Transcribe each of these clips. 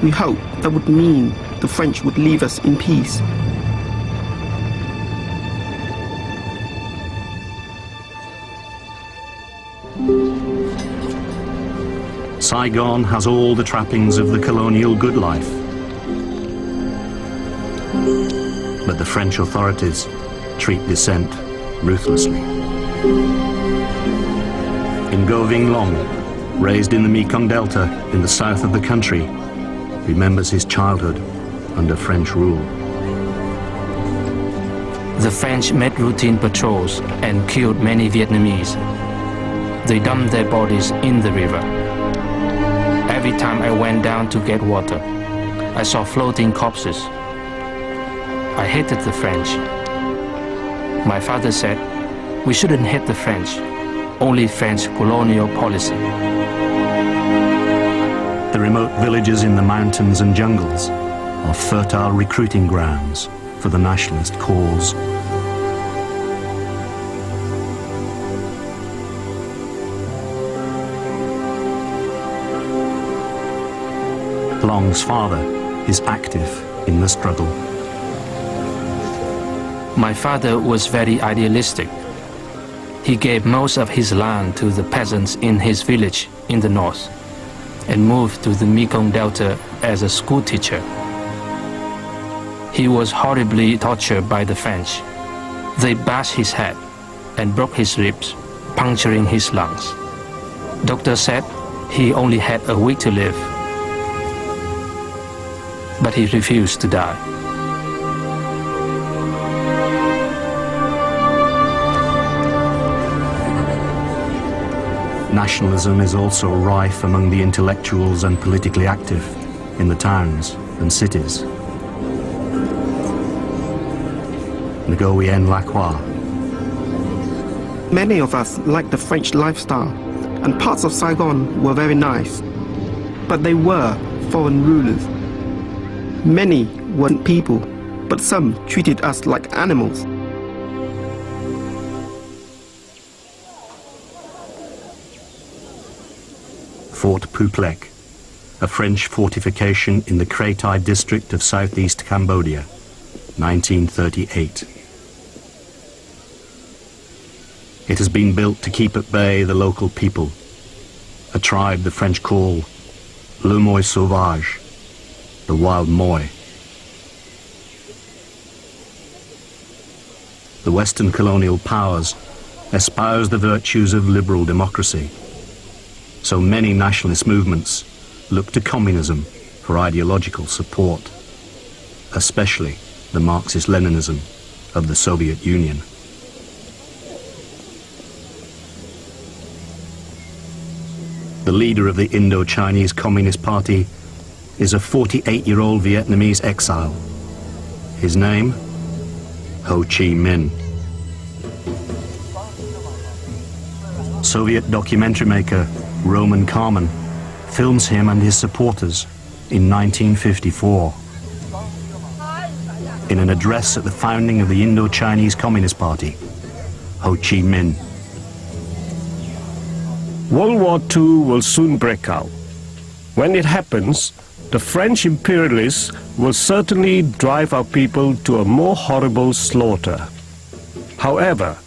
We hoped that would mean the French would leave us in peace. Saigon has all the trappings of the colonial good life. But the French authorities treat dissent ruthlessly. Ngo Vinh Long, raised in the Mekong Delta in the south of the country, remembers his childhood under French rule. The French made routine patrols and killed many Vietnamese. They dumped their bodies in the river. Every time I went down to get water, I saw floating corpses. I hated the French. My father said, we shouldn't hate the French, only French colonial policy. The remote villages in the mountains and jungles are fertile recruiting grounds for the nationalist cause. Long's father is active in the struggle. My father was very idealistic. He gave most of his land to the peasants in his village in the north and moved to the Mekong Delta as a school teacher. He was horribly tortured by the French. They bashed his head and broke his ribs, puncturing his lungs. Doctor said he only had a week to live, but he refused to die. Nationalism is also rife among the intellectuals and politically active in the towns and cities. Nguyen Lacroix. Many of us liked the French lifestyle, and parts of Saigon were very nice. But they were foreign rulers. Many weren't people, but some treated us like animals. Fort Puplek, a French fortification in the Kratai district of southeast Cambodia, 1938. It has been built to keep at bay the local people, a tribe the French call le Moi Sauvage, the wild Moi. The Western colonial powers espouse the virtues of liberal democracy. So many nationalist movements look to communism for ideological support, especially the Marxist-Leninism of the Soviet Union. The leader of the Indo-Chinese Communist Party is a 48-year-old Vietnamese exile. His name? Ho Chi Minh. Soviet documentary maker Roman Carmen films him and his supporters in 1954. In an address at the founding of the Indo-Chinese Communist Party, Ho Chi Minh. World War II will soon break out. When it happens, the French imperialists will certainly drive our people to a more horrible slaughter. However,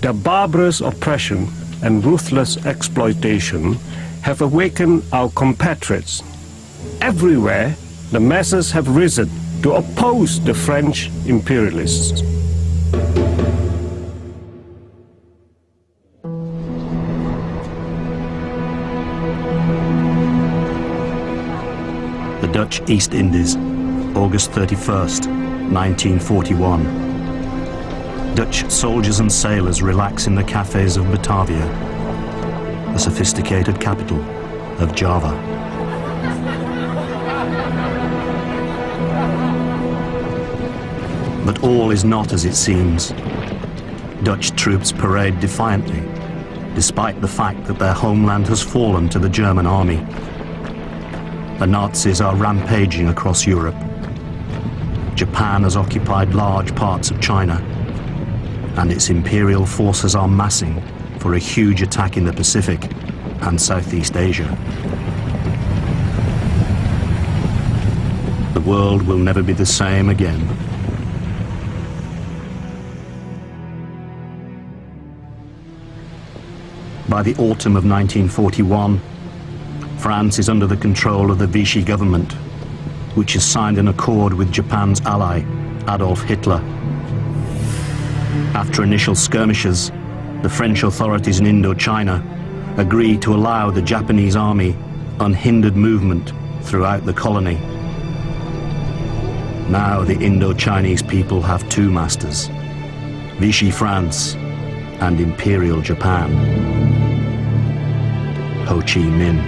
their barbarous oppression and ruthless exploitation have awakened our compatriots. Everywhere, the masses have risen to oppose the French imperialists. The Dutch East Indies, August 31st, 1941. Dutch soldiers and sailors relax in the cafes of Batavia, the sophisticated capital of Java. But all is not as it seems. Dutch troops parade defiantly, despite the fact that their homeland has fallen to the German army. The Nazis are rampaging across Europe. Japan has occupied large parts of China, and its imperial forces are massing for a huge attack in the Pacific and Southeast Asia. The world will never be the same again. By the autumn of 1941, France is under the control of the Vichy government, which has signed an accord with Japan's ally, Adolf Hitler. After initial skirmishes, the French authorities in Indochina agreed to allow the Japanese army unhindered movement throughout the colony. Now the Indo-Chinese people have two masters, Vichy France and Imperial Japan. Ho Chi Minh.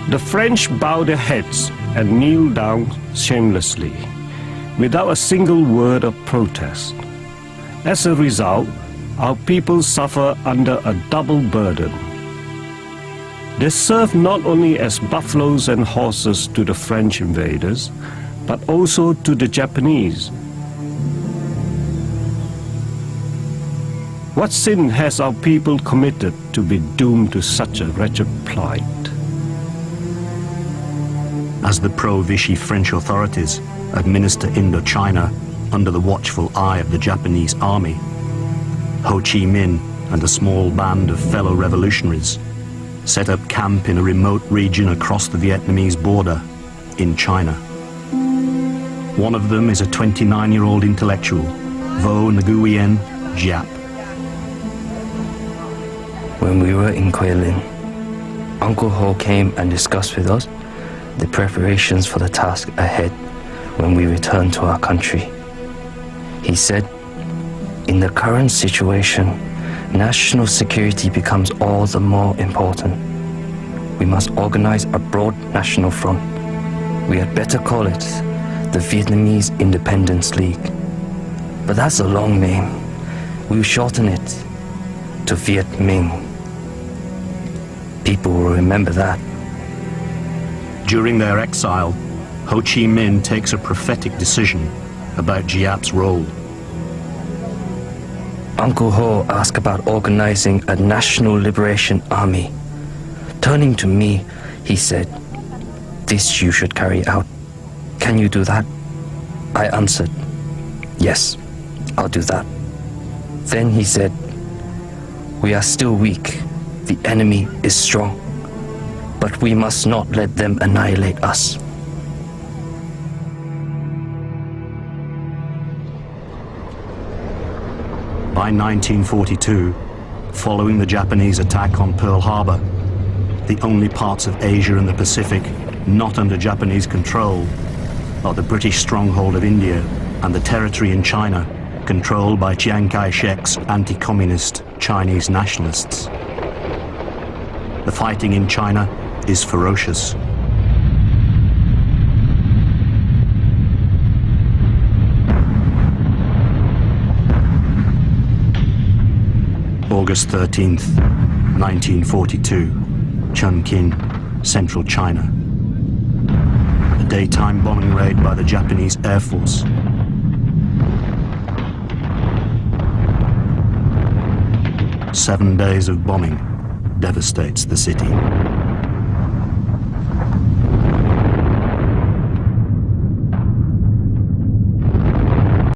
The French bow their heads and kneel down shamelessly, without a single word of protest. As a result, our people suffer under a double burden. They serve not only as buffaloes and horses to the French invaders, but also to the Japanese. What sin has our people committed to be doomed to such a wretched plight? As the pro-Vichy French authorities administer Indochina under the watchful eye of the Japanese army, Ho Chi Minh and a small band of fellow revolutionaries set up camp in a remote region across the Vietnamese border in China. One of them is a 29-year-old intellectual, Vo Nguyen Giap. When we were in Quay Linh, Uncle Ho came and discussed with us the preparations for the task ahead when we return to our country. He said, in the current situation, national security becomes all the more important. We must organize a broad national front. We had better call it the Vietnamese Independence League. But that's a long name. We'll shorten it to Viet Minh. People will remember that. During their exile, Ho Chi Minh takes a prophetic decision about Giap's role. Uncle Ho asked about organizing a national liberation army. Turning to me, he said, "This you should carry out. Can you do that?" I answered, "Yes, I'll do that." Then he said, "We are still weak. The enemy is strong. But we must not let them annihilate us." By 1942, following the Japanese attack on Pearl Harbor, the only parts of Asia and the Pacific not under Japanese control are the British stronghold of India and the territory in China controlled by Chiang Kai-shek's anti-communist Chinese nationalists. The fighting in China is ferocious. August 13th, 1942, Chungking, central China. A daytime bombing raid by the Japanese Air Force. Seven days of bombing devastates the city.